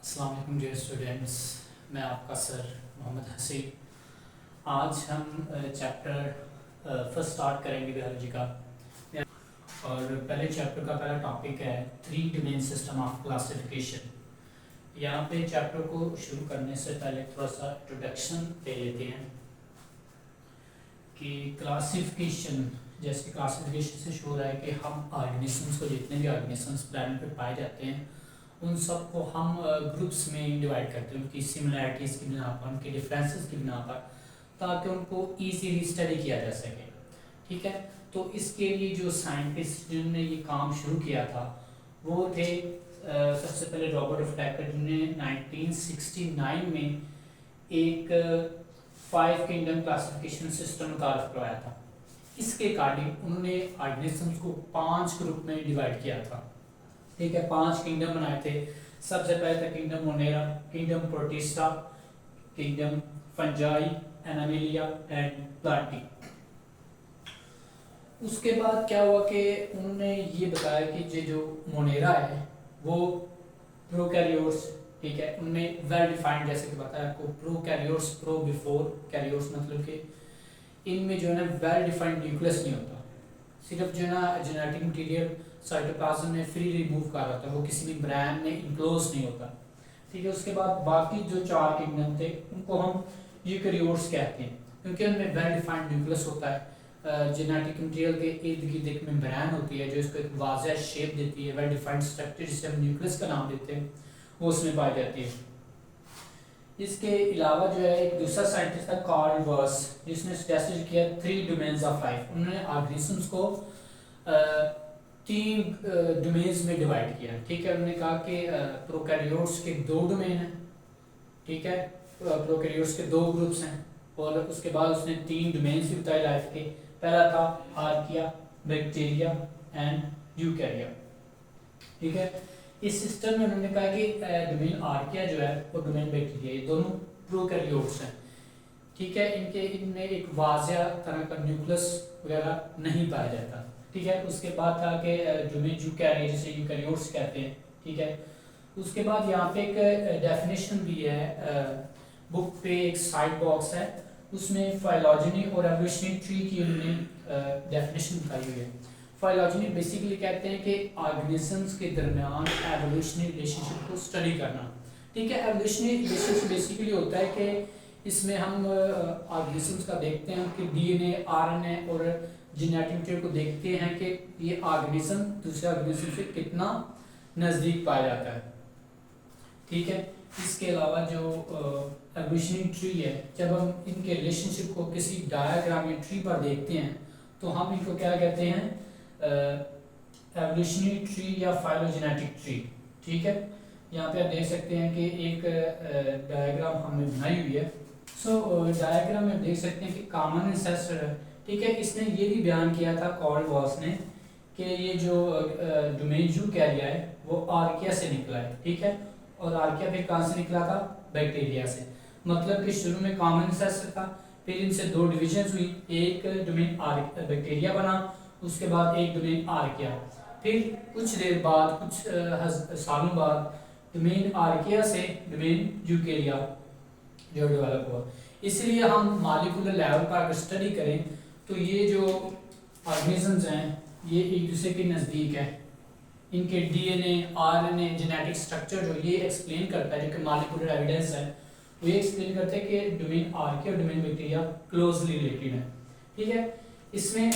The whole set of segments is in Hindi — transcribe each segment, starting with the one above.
अस्सलाम वालेकुम डियर स्टूडेंट्स, मैं आपका सर मोहम्मद हसीब। आज हम चैप्टर फर्स्ट स्टार्ट करेंगे बायोलॉजी का। और पहले चैप्टर का पहला टॉपिक है three domain system of classification. यहाँ पे चैप्टर को शुरू करने से पहले थोड़ा सा इंट्रोडक्शन दे लेते हैं कि क्लासिफिकेशन, जैसे क्लासिफिकेशन से शुरू हो रहा है कि हम ऑर्गेनिजम्स को, जितने भी ऑर्गेनिजम्स प्लैनेट पे पाए जाते हैं उन सबको हम ग्रुप्स में डिवाइड करते हैं, उनकी सिमिलैरिटीज़ की बिना पर, उनके डिफरेंसेस की बिना पर, ताकि उनको ईजीली स्टडी किया जा सके। ठीक है, तो इसके लिए जो साइंटिस्ट जिन्होंने ये काम शुरू किया था वो थे सबसे पहले रॉबर्ट एफ टैकर, जिन्होंने 1969 में एक 5 किंगडम क्लासिफिकेशन सिस्टम मुतारफ करवाया था। इसके अकॉर्डिंग उन्होंने ऑर्गेनिजम्स को 5 ग्रुप में डिवाइड किया था। ठीक है, 5 किंगडम बनाए थे। सबसे पहले था kingdom Monera, kingdom Protista, kingdom Fungi, Animalia and Plantae. उसके बाद क्या हुआ कि उन्होंने ये बताया कि जो मोनेरा है वो प्रोकैरियोट्स, ठीक है, उनमें वेल डिफाइंड, जैसे कि बताया आपको, प्रोकैरियोट्स, प्रो बिफोर कैरियोट्स, मतलब कि इनमें जो है ना वेल डिफाइंड न्यूक्लियस नहीं होता, सिर्फ जो है ना जेनेटिक मटीरियल साइटोप्लाज्म में फ्री रिमूव कर रहा था, वो किसी भी ब्रैन में इनक्लोज नहीं होता। ठीक है, उसके बाद बाकी जो 4 किंगडम थे उनको हम यूकैरियोट्स कहते हैं, क्योंकि उनमें वेल डिफाइंड न्यूक्लियस होता है। जेनेटिक मटीरियल के इर्द गिर्द एक मेम्ब्रेन होती है जो इसको एक वाज़ेह शेप देती है, वेल डिफाइंड स्ट्रक्चर जिसे हम न्यूक्लियस का नाम देते हैं, वो उसमें पाई जाती है। इसके अलावा जो है एक दूसरा साइंटिस्ट था कार्ल वर्स, जिसने सजेस्ट किया 3 डोमेन्स ऑफ लाइफ। उन्होंने ऑर्गेनिजम्स को 3 डोमेन्स में डिवाइड किया। ठीक है, उन्होंने कहा कि प्रोकैरियोट्स के 2 डोमेन हैं। ठीक है, प्रोकैरियोट्स के 2 ग्रुप्स हैं, और उसके बाद उसने 3 डोमेन्स भी बताए लाइफ के। पहला था आर्किया, बैक्टीरिया एंड यूकैरिया। ठीक है, इस सिस्टम में उन्होंने कहा कि डोमेन आर्किया जो है और डोमेन बैक्टीरिया, ये दोनों प्रोकैरियोट्स हैं। ठीक है, इनमें एक वाज़ेह तरह का न्यूक्लियस वगैरह नहीं पाया जाता। ठीक है, उसके बाद था कि डोमेन यूकैरिया, जिसे यूकैरियोट्स कहते हैं। ठीक है, उसके बाद यहाँ पे एक डेफिनेशन भी है, बुक पे एक साइड बॉक्स है, उसमें फाइलॉजेनी और एवोल्यूशनरी ट्री की उन्होंने डेफिनेशन बताई हुई है। फाइलॉजेनी बेसिकली कहते हैं कि ऑर्गेनिजम्स के दरमियान एवोल्यूशनरी रिलेशनशिप को स्टडी करना। ठीक है, एवोल्यूशनरी रिलेशनशिप बेसिकली होता है कि इसमें हम ऑर्गेनिजम्स का देखते हैं कि डीएनए, आरएनए और जेनेटिक मटीरियल को देखते हैं कि ये ऑर्गेनिज्म दूसरे ऑर्गेनिज्म से कितना नज़दीक पाया जाता है। ठीक है, इसके अलावा जो एवोल्यूशनरी ट्री है, जब हम इनके रिलेशनशिप को किसी डायग्राम या ट्री पर देखते हैं तो हम इनको क्या कहते हैं, एवोल्यूशनरी ट्री या फाइलोजेनेटिक ट्री। ठीक है, यहाँ पे आप देख सकते हैं कि एक डायग्राम हमने बनाई हुई है। डायग्राम में देख सकते हैं कि कॉमन एंसेस्टर है। ठीक है, इसने ये भी बयान किया था कार्ल वॉस ने कि ये जो डोमेन यूकैरिया है वो आर्किया से निकला है। ठीक है, और आर्किया फिर कहाँ से निकला था, बैक्टीरिया से। मतलब कि शुरू में कॉमन एंसेस्टर था, फिर इनसे 2 डिविजन्स हुई, एक डोमेन बैक्टीरिया बना, उसके बाद एक डोमेन आर्किया। फिर कुछ देर बाद, कुछ सालों बाद, डोमेन आर्किया से डोमेन यूकैरिया जो डेवलप हुआ। इसलिए हम मॉलिक्यूलर लेवल पर अगर स्टडी करें तो ये जो ऑर्गेनिजम्स हैं ये एक दूसरे के नज़दीक है। इनके डीएनए, आरएनए, जेनेटिक स्ट्रक्चर जो ये एक्सप्लेन करता है, जो कि मॉलिक्यूलर एविडेंस है, वो ये एक्सप्लेन करते हैं कि डोमेन आर्किया और डोमेन बैक्टीरिया क्लोजली रिलेटेड है। ठीक है, इसमें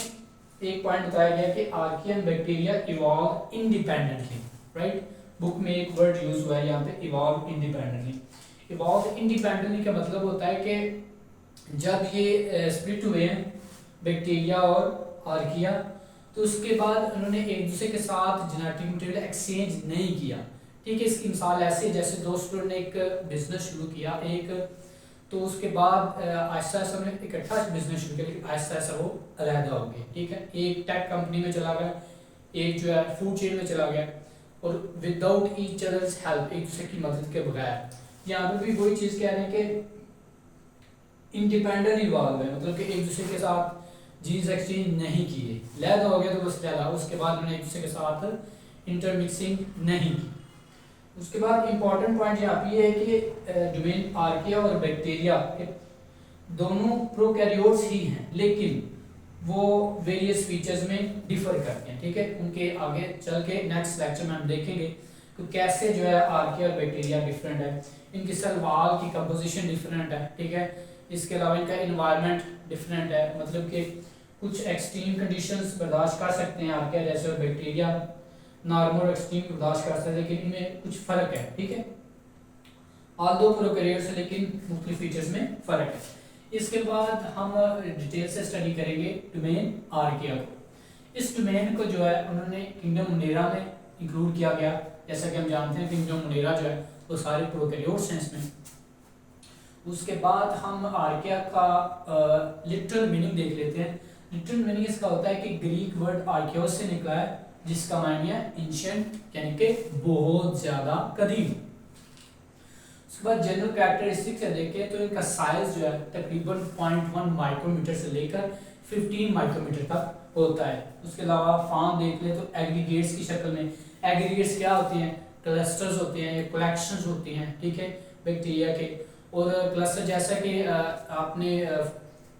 एक पॉइंट बताया गया कि archaea and bacteria evolve independently. Right, book में एक वर्ड यूज हुआ है यहाँ पे, इवॉल्व इंडिपेंडेंटली। इवॉल्व इंडिपेंडेंटली का मतलब होता है कि जब ये स्प्लिट हुए हैं बैक्टीरिया और आर्किया, तो उसके बाद उन्होंने एक दूसरे के साथ जेनेटिक मटेरियल एक्सचेंज नहीं किया। ठीक है, इसकी मिसाल ऐसे, जैसे 2 स्टूडेंट ने एक बिजनेस शुरू किया एक, तो उसके बाद आहिस्ता आहिस्ता उन्होंने इकट्ठा बिजनेस शुरू किया, लेकिन आहिस्ता आहिस्ता वो अलहदा हो गए। ठीक है, एक टेक कंपनी में चला गया, एक जो है फूड चेन में चला गया, और विदाउट ईच अदर्स हेल्प, एक दूसरे की मदद के बगैर। यहाँ पे भी वही चीज़ कह रहे हैं कि इंडिपेंडेंट इवॉल्व है, मतलब कि एक दूसरे के साथ जीन्स एक्सचेंज नहीं किए, लैदा हो गया तो बस लैदा, उसके बाद मैंने एक दूसरे के साथ इंटरमिक्सिंग नहीं की। उसके बाद इंपॉर्टेंट पॉइंट यहाँ पे ये है कि डोमेन आर्किया और बैक्टीरिया दोनों प्रोकैरियोट्स ही हैं, लेकिन वो वेरियस फीचर्स में डिफर करते हैं। ठीक है, उनके आगे चल के नेक्स्ट लेक्चर में हम देखेंगे कि कैसे जो है आर्किया और बैक्टीरिया डिफरेंट है, इनकी सेल वॉल की कंपोजिशन डिफरेंट है। ठीक है, इसके अलावा इनका इन्वायरमेंट डिफरेंट है, मतलब कि कुछ एक्सट्रीम कंडीशंस बर्दाश्त कर सकते हैं आर्किया जैसे, और बैक्टीरिया नॉर्मल और एक्सट्रीम बर्दाश्त कर सकते हैं, लेकिन इनमें कुछ फर्क है। ठीक है, ऑल दो प्रोकैरियोट्स है लेकिन मुख्तलिफ फीचर्स में फर्क है। इसके बाद हम डिटेल से स्टडी करेंगे डोमेन आर्किया को। इस डोमेन को जो है उन्होंने किंगडम मोनेरा में इंक्लूड किया गया। जैसा कि हम जानते हैं किंगडम मोनेरा जो है वो सारे प्रोकैरियोट्स हैं इसमें। उसके बाद हम आर्किया का लिटरल मीनिंग देख लेते हैं। लिटरल मीनिंग इसका होता है कि ग्रीक वर्ड आर्कियोस से निकला है, जिसका मायने है एंशिएंट, यानी कि बहुत ज्यादा कदीम। उसके बाद जनरल कैरेक्टरिस्टिक्स से देखें तो इनका साइज जो है तकरीबन 0.1 माइक्रोमीटर से लेकर 15 माइक्रोमीटर तक होता है। उसके अलावा फॉर्म देख ले तो एग्रीगेट्स की शक्ल में। एग्रीगेट्स क्या होती हैं? क्लस्टर्स होते हैं, कलेक्शंस होती हैं। ठीक है, बैक्टीरिया के। और क्लस्टर जैसा कि आपने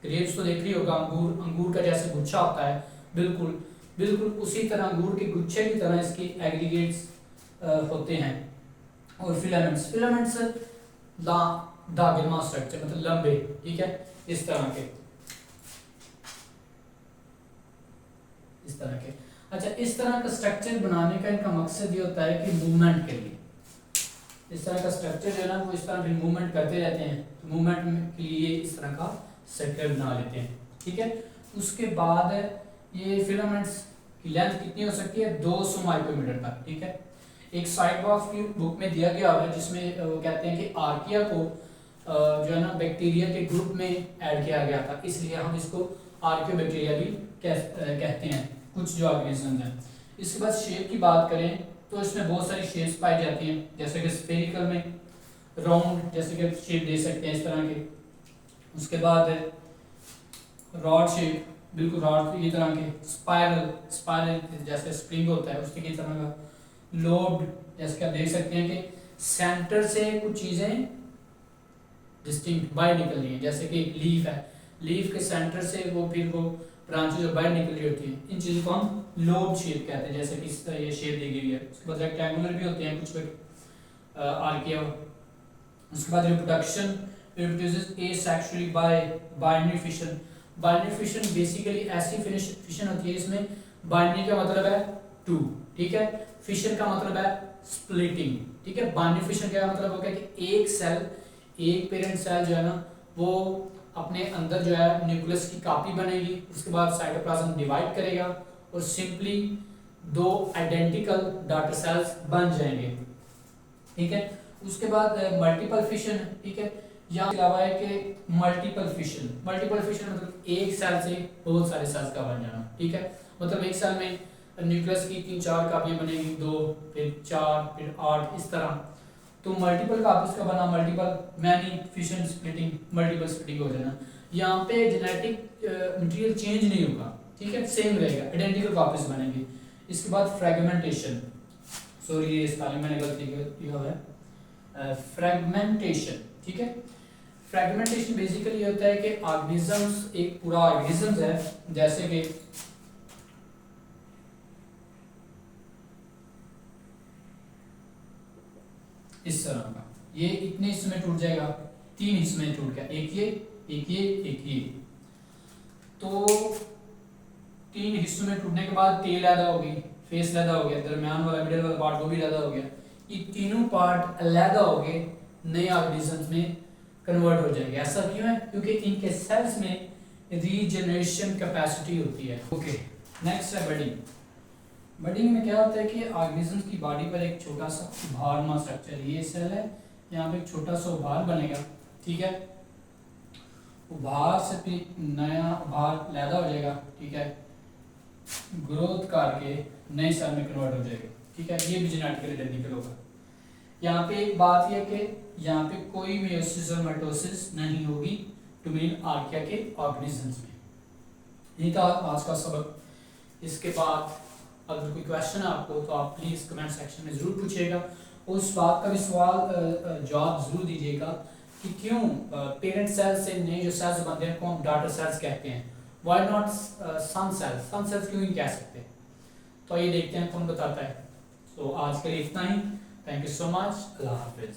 ग्रेप्स तो देख ली होगा, अंगूर का जैसे गुच्छा होता है, बिल्कुल बिल्कुल उसी तरह अंगूर के गुच्छे की तरह इसकी एग्रीगेट्स होते हैं। और फिलामेंट्स दागिमा स्ट्रक्चर, मतलब लंबे। ठीक है, इस तरह के अच्छा, इस तरह का स्ट्रक्चर बनाने का इनका मकसद ये होता है कि मूवमेंट के लिए इस तरह का स्ट्रक्चर जो है ना वो इस तरह फिर मूवमेंट करते रहते हैं, तो मूवमेंट के लिए इस तरह का स्ट्रक्चर बना लेते हैं। ठीक है, उसके बाद ये फिलामेंट्स की लेंथ कितनी हो सकती है? 200 माइक्रोमीटर तक। ठीक है, एक साइड बॉक्स की बुक में दिया गया है जिसमें वो कहते हैं कि आर्किया को जो है ना बैक्टीरिया के ग्रुप में ऐड किया गया था, इसलिए हम इसको आर्कियो बैक्टीरिया भी कहते हैं, कुछ जो ऑर्गेनिज्म हैं। इसके बाद शेप की बात करें तो इसमें बहुत सारी शेप्स पाई जाती हैं, जैसे कि स्फेरिकल में राउंड जैसे कि शेप दे सकते हैं इस तरह के। उसके बाद रॉड शेप, बिल्कुल रॉड ये तरह के। स्पाइरल जैसे स्प्रिंग होता है उसकी तरह का। लोब जैसे कि आप देख सकते हैं कि सेंटर से कुछ चीज़ें डिस्टिंक्ट बाहर निकल रही हैं, जैसे कि एक लीफ है, लीफ के सेंटर से वो फिर वो ब्रांचेज जो बाहर निकल रही होती हैं, इन चीज़ों को हम लोब शेप कहते हैं, जैसे कि इस तरह ये शेप दी गई है। उसके बाद रेक्टेंगुलर भी होते हैं कुछ आर्किया। उसके बाद reproduction reproduces asexually bye binary fission. Binary fission basically ऐसी फिशन होती है इसमें बाइनरी का मतलब है 2। ठीक है, फिशन का मतलब है स्प्लिटिंग। ठीक है, बाइनरी फिशन का मतलब होगा कि एक सेल, एक पेरेंट सेल जो है ना वो अपने अंदर जो है न्यूक्लियस की कॉपी बनेगी, उसके बाद साइटोप्लाज्म डिवाइड करेगा और सिंपली 2 आइडेंटिकल डॉटर सेल्स बन जाएंगे। ठीक है, उसके बाद मल्टीपल फिशन। ठीक है, यहाँ अलावा है कि मल्टीपल फिशन मतलब एक सेल से बहुत सारे सेल्स का बन जाना। ठीक है, मतलब एक सेल में न्यूक्लियस की 3-4 कापियां बनेगी, 2 फिर 4 फिर 8 इस तरह। तो मल्टीपल कापीज का बना multiple many fission splitting, multiple splitting हो जाना। यहाँ पे जेनेटिक मटेरियल चेंज नहीं होगा। ठीक है, सेम रहेगा, आइडेंटिकल कापीज बनेंगे। इसके बाद फ्रेगमेंटेशन, सॉरी ये स्पेलिंग मैंने गलती किया हुआ है, फ्रेगमेंटेशन। ठीक है, फ्रेगमेंटेशन बेसिकली ये होता है कि ऑर्गेनिजम्स, एक पूरा ऑर्गेनिजम्स है जैसे कि इस तरह का, ये इतने हिस्सों में टूट जाएगा, 3 हिस्सों में टूट गया, एक ये एक ये एक ये। तो 3 हिस्सों में टूटने के बाद टेल अलग होगी, फेस अलग हो गया, दरमियान वाला मिडिल वाला पार्ट वो भी अलग हो गया। ये तीनों पार्ट अलग हो गए नए ऑर्गेनिजम्स में कन्वर्ट हो जाएंगे। ऐसा क्यों है? क्योंकि इनके सेल्स में रीजनरेशन कैपेसिटी होती है। ओके, नेक्स्ट है बडिंग। बडिंग में क्या होता है कि ऑर्गेनिज्म की बॉडी पर एक छोटा सा उभारनुमा स्ट्रक्चर, ये सेल है, यहाँ पे एक छोटा सा उभार बनेगा। ठीक है, उभार से फिर नया उभार पैदा हो जाएगा। ठीक है, ग्रोथ करके नए सेल में कन्वर्ट हो जाएगा। ठीक है, ये भी जेनेटिकली आइडेंटिकल होगा। यहाँ पे एक बात यह कि यहाँ पे कोई मेयोसिस और माइटोसिस नहीं होगी डोमेन आर्किया के ऑर्गेनिजम्स में। यही था आज का सबक। इसके बाद अगर कोई क्वेश्चन है आपको तो आप प्लीज़ कमेंट सेक्शन में ज़रूर पूछिएगा, उस बात का भी सवाल जवाब ज़रूर दीजिएगा कि क्यों पेरेंट सेल से नए जो सेल्स बनते हैं कौन डॉटर सेल्स कहते हैं, वाई नॉट सन सेल्स क्यों नहीं कह सकते। तो ये देखते हैं कौन बताता है। तो आज के लिए इतना ही। Thank you so much. अल्लाह हाफिज़।